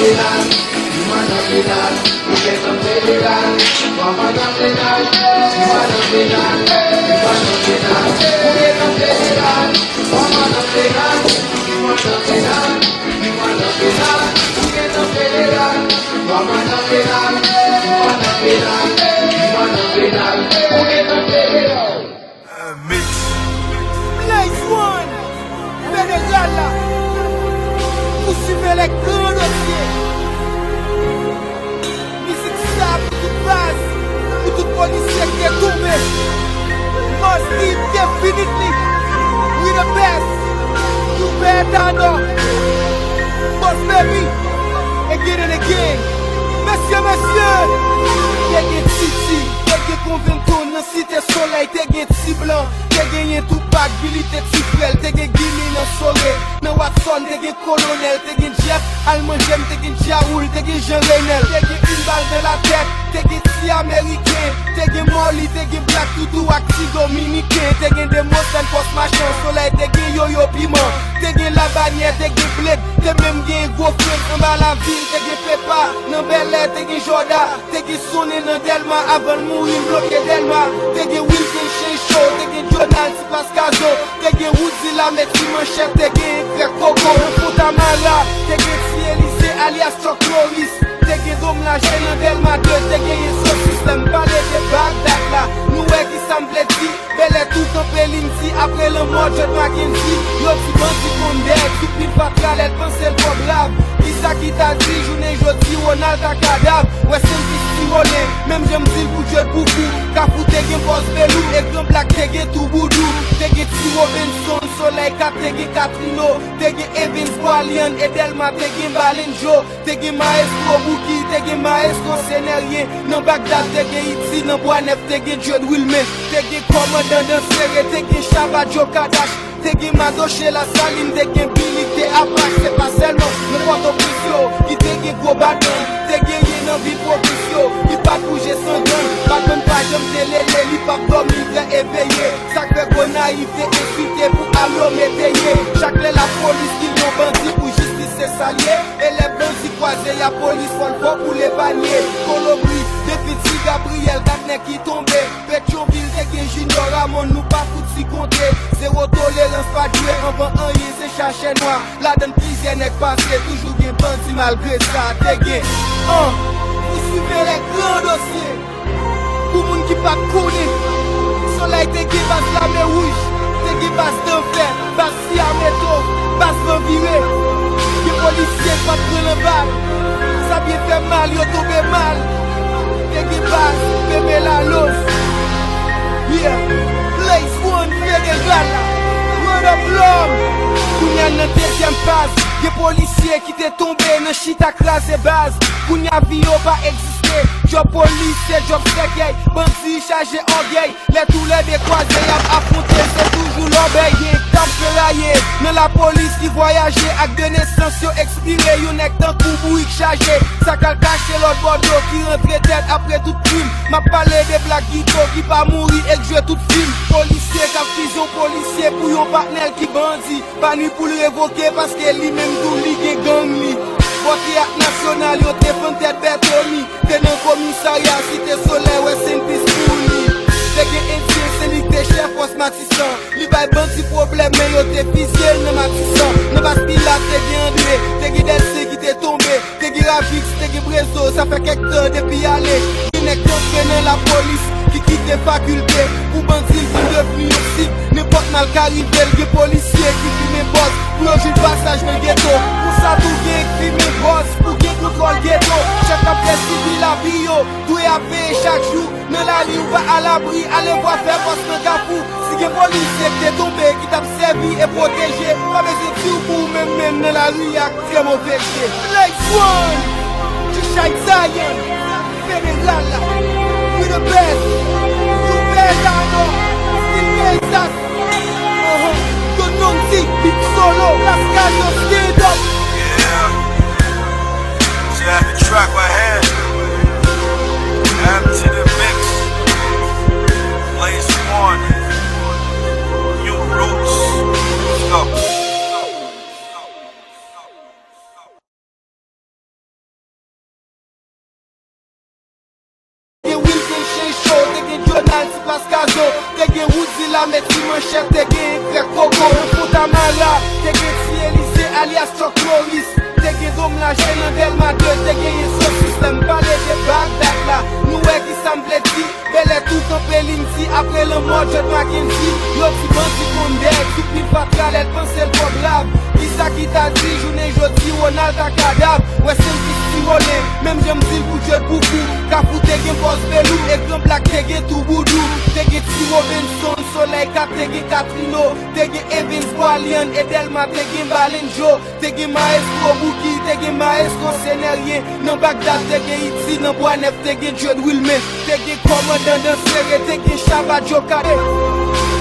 federal, you are not federal. You get a federal, mama not federal. You are not federal, you are not federal. You get a federal, mama not federal. You are not federal, you are not federal. You get a federal, mama not federal. You are not federal, you are not federal. You get a federal. Mix. Blaze One, Benegala, vous suivez les grands dossiers. Musique ça pour toute base, pour tout policier qui est tombé. Must be definitely, we the best, you better know. Boss baby, again and again. Messieurs, t'es gen Titi, t'es gen Convento, nan Cité Soleil, t'es gen Ti Blanc, t'es gen Tupac, Billy, t'es Tifrel, t'es gen Gimmy nan Soré, nan Watson, t'es gen Colonel, t'es gen Jeff, Alman Jem, t'es gen Jaoul, t'es gen Jean Renel, t'es gen une balle de la tête, t'es gen Ti Américain, t'es gen Molly, t'es gen Black Toutou, ak Ti Dominicain, t'es gen Demosten, Post Machin, Soleil, t'es gen Yo-Yo Piment, t'es gen La Bannière, t'es gen Bled, t'es même gen Gros Fred, en bas la ville, t'es gen Pepa, nan Bel Air, t'es gen Jorda, t'es gen Sonné nan Delma, avant de mourir bloqué Delma, t'es gen Wilson Chez Show, t'es gen Jonal, si Pascazo, t'es gen Woodzi la Metri Manchette, t'es gen Frère Coco, Fotamara, t'es gen Ti Elise alias Chuck Norris, t'es gen Dom la Gêne nan Delma 2, t'es gen Yeso System, balé de Bagdad là, nous qui semble dit, bel est tout en Pelinti, après le mort John Mackenzie, yo ti bandi Condé, tout pile patral, elle pense le grave. Ça qui t'a dit, journée jodi, Ronald a cadavre. Ouais, c'est un petit rolé, même j'aime dire pour Dieu de beaucoup. Capou t'es gen boss velou, et grand black t'es gen tout boudou. T'es gen Ti Robinson, Soleil, Cap t'es gen Catrino. T'es gen Evans, Walian, et Delma, t'es gen Balenjo. T'es gen Maestro Bouki, t'es gen Maestro Sénérien. Nan Bagdad, t'es gen Iti, nan Boisnef, t'es gen John Wilmer. T'es gen Commandant de Serré, t'es gen Shabba Joe Kadash. T'es gen Madoche la Saline, t'es gen Billy, t'es Apache, c'est pas seulement le Port-au-Prince, qui t'es gen gros bâton, t'es gen yen en vie propice, qui pas bouger sans gun, pas comme pas j'aime télé, li pas dormir, très éveillé, ça fait qu'on naïveté, insulté pour allo métayer, chaque lait la police qui l'ont bandit pour justice c'est salier, et les bandits croisés, la police font le fort pour les paniers, Colombi, depuis Gabriel, Gagner qui tombait, Pétionville, t'es gen Junior Ramon, nous pas foutre si compter, zéro tolérance, pas de jouer, avant un yé, c'est chaché noir, la donne prisienne est passée, toujours gen bandi malgré ça, t'es gen, vous suivez les grands dossiers, pour moun qui pas connu, Soleil t'es gen base la mer rouge, t'es gen base d'enfer, base si à métro, base reviré, les policiers pas prendre le balle, ça bien fait mal, yo tombé mal, t'es gen base, bébé la lose, yeah, Blaze One, Benegala, word of love, Kounya nan deuxième phase, des policiers qui t'est tombé, nan chita crasé base, Kounya vie pas existé, job policier, job ségueil, bandi chargé orgueil, les tous les décroisés, y'a affronté, c'est toujours l'obéi, tempéraillé, nan la police qui voyageait, ak de naissance yo expiré, yon ek tan koubouik chargé, ça kal caché l'autre bordeaux, qui rentre tête après tout film, m'a parlé de Black Guito, qui pas mourir et jouer tout film, policier, cap prison, policier, pour yon partenaire qui bandit, pas ni pour le révoquer, parce que li même tout li gen gang li. Bokiak national yo te fon tête Bertoni, te nan commissariat Cité Soleil, ouais c'est une piste pour li. Te gen Indien, c'est li te chef force Matissan, li bay bandi problème, mais yo te fisiel nan Matissan. Nan Bastila te gen André, te gen Delcy qui te tombé, te gen Ravix, te gen Brezo, ça fait quelques temps depuis aller. Nek dans la police qui quitte les facultés, pour bandit pour devenir aussi, n'importe mal qu'arrivé, les policiers qui filment boss, pour loger le passage dans le ghetto, pour ça tout bien filmer boss, pour bien contrôle ghetto, chaque après civil la bio, tout est à payer chaque jour, dans la rue ou pas à l'abri, allez voir faire boss dans Gafou, si les policiers qui est tombé, qui t'a servi et protégé, pas besoin de tout pour même dans la rue, y'a très mauvais pied. Blaze One, tu shine Zion, Benegala, we the best, you better know, still Kansas, Dononzi, Big Solo, Lascayo, stand up. Yeah. See, I had the track right here. Add to the mix. Blaze One. New roots. Let's go. la meti manchette, te gen grec coco. Fontamala, te gen si Elise alias Chuck Norris. Te gen dom la jen an Delma 2, te gen yon son système. Parle de Bagdad la, nou qui semble di. Belle tout en pelinti, après le mort John Mackenzie. Yo ti bandi kondek, tout pile patral, elle pense le trop grave. Qui ça qui t'a dit, journée jodi, Ronald a cadavre. Ouais, c'est une petite volée, même j'aime dire pour Dieu beaucoup. Kapou te gen boss belou, et grand black te gen tout boudou. Te gen T. Robinson, Soleil Cap, te gen Katrino. Te gen Evans Boalian, et Delma, te gen Balenjo. Te gen Maestro Bouki, te gen Maestro Sénérien. Nan Bagdad, te gen Iti, nan Boisnef, te gen John Wilman. Te gen Commandant de Serre, te gen Chabat Jokade.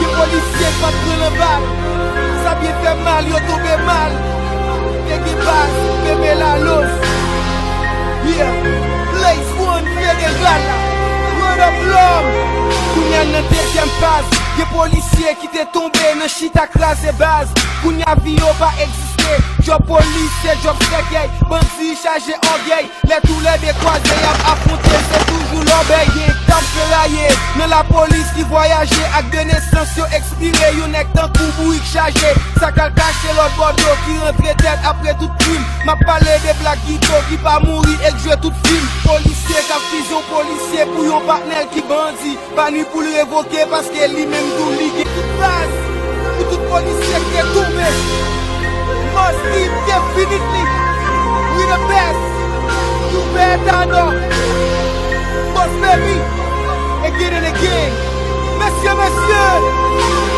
Ki policier pas prendre le bal. Ça bien fait mal, yo tombé mal. Te gen bas, bébé la los. Yeah, Blaze One, Fede Gala. Run up l'homme. Kounya nan deuxième phase. Y'a policier qui t'est tombé nan chita classe et base. Kounya vio pas exister. Job policier, job sekey. Bandi chargé orgueil. Les tous les décroisés y'a affronté, c'est toujours l'obéi. Tam ferraillé, nan la police qui voyageait. Ak de naissance yo expiré. Yon ek tan koubou yik chargé. Ça kal caché l'autre bordeaux qui rentre tête après tout crime. M'a parlé des blaguito qui pas mourir et jouer tout film. Policier cap fusion policier pour yon partenaire qui bandit. Pas ni pour le révoquer parce que lui même tout ligue. Toute base, pour tout policier qui est tombé. Must be definitely, we the best. You better know. Boss baby, again and again. Messieurs, messieurs,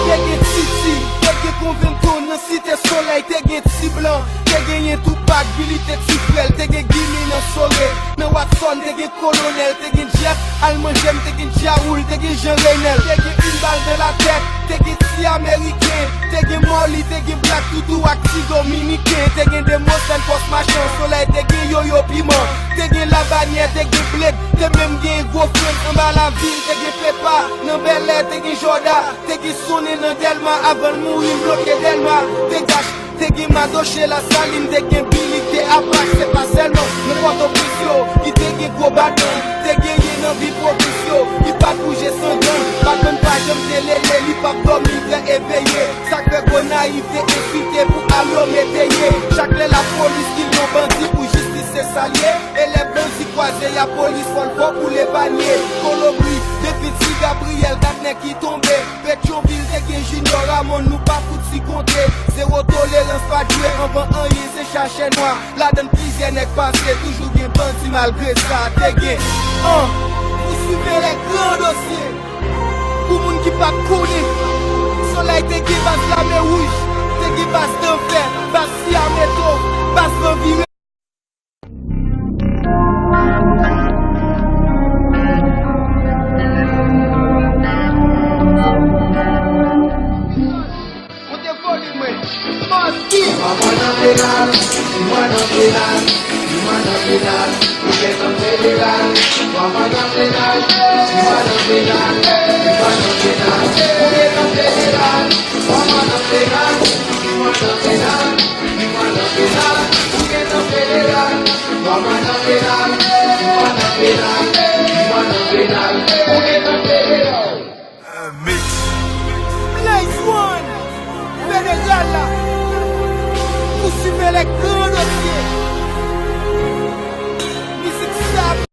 te gen Titi, te gen Convento nan Cité Soleil, te gen Ti Blanc, te gen Tupac, Billy te Tifrel, te gen Gimi nan Soré, nan Watson, te gen Colonel, te gen Jeff, Alman Jem, te gen Jaoul, te gen Jean Reynel, te gen une balle de la tête, te gen Ti Américain, te gen Molly, te gen Black Toutou ak Ti Dominicain, te gen Demos and Post Machin, Soleil, te gen Yo-Yo Piment, te gen La Bannière, te gen Bled, te même gen Gros Friend, en bas la ville, te gen Pepa, nan Bel Air, te gen Joda, te gen Sonné nan Delma, avant mourir bloqué Delma, te gache, te gen Madoche la Saline, te gen Billy, te Apache, c'est pas seulement le Port-au-Prince, qui te gen Gros Badon, te gen yen en vie propice, qui pas bouger sans gun, pas comme pas j'aime télé, li pas dormir, très éveillé, sacré gros naïveté, insulté pour allo métayer, chaque la police qui l'ont bandit pour justice c'est salier, et les bandits croisés, y'a police folle pour les paniers, Colobri, depuis Ti Gabriel, Gatner qui tombait, Pétionville, te gen Junior Ramon, nous pas foutre si compter, zéro tolérance, pas jouer avant un yé, c'est chaché noir, la donne prisienne n'est passé, toujours bien bandit malgré ça, te gen, vous suivez les grands dossiers, pour moun qui pas connaît, Soleil te gen bas la mer rouge, te gen bas d'enfer, bas si à métaux, bas d'environ. Blaze One, Fede Gala.